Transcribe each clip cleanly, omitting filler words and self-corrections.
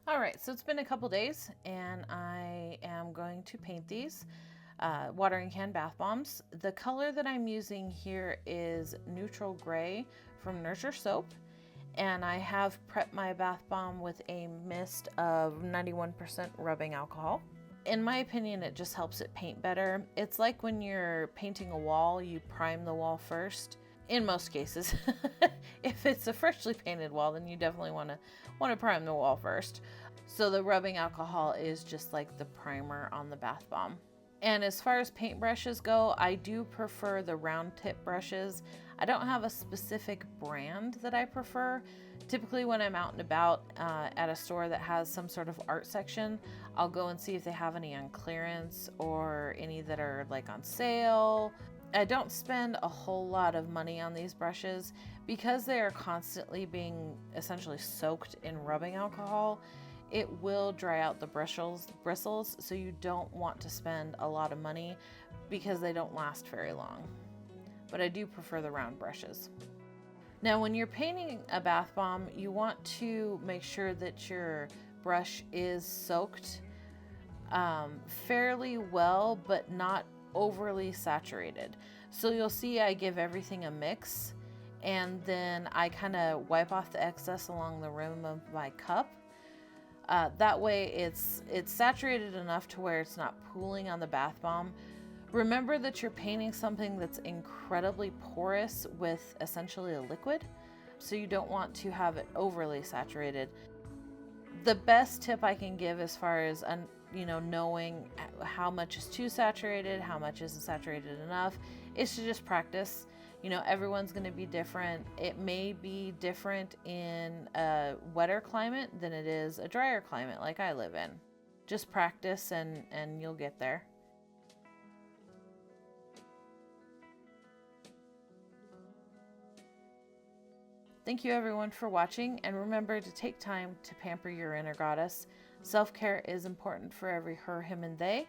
All right, so it's been a couple days and I am going to paint these watering can bath bombs. The color that I'm using here is neutral gray from Nurture Soap, and I have prepped my bath bomb with a mist of 91% rubbing alcohol. In my opinion, it just helps it paint better. It's like when you're painting a wall, you prime the wall first. In most cases, if it's a freshly painted wall, then you definitely want to prime the wall first. So the rubbing alcohol is just like the primer on the bath bomb. And as far as paintbrushes go, I do prefer the round tip brushes. I don't have a specific brand that I prefer. Typically when I'm out and about at a store that has some sort of art section, I'll go and see if they have any on clearance or any that are like on sale. I don't spend a whole lot of money on these brushes because they are constantly being essentially soaked in rubbing alcohol. It will dry out the bristles, so you don't want to spend a lot of money because they don't last very long. But I do prefer the round brushes. Now, when you're painting a bath bomb, you want to make sure that your brush is soaked fairly well, but not overly saturated. So you'll see I give everything a mix, and then I kind of wipe off the excess along the rim of my cup. That way it's saturated enough to where it's not pooling on the bath bomb. Remember that you're painting something that's incredibly porous with essentially a liquid, so you don't want to have it overly saturated. The best tip I can give as far as knowing how much is too saturated, how much isn't saturated enough, is to just practice. Everyone's going to be different. It may be different in a wetter climate than it is a drier climate like I live in. Just practice and you'll get there. Thank you everyone for watching, and remember to take time to pamper your inner goddess. Self-care is important for every her, him, and they.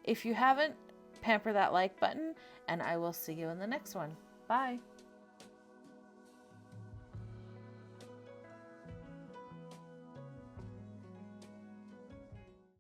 If you haven't, pamper that like button, and I will see you in the next one. Bye.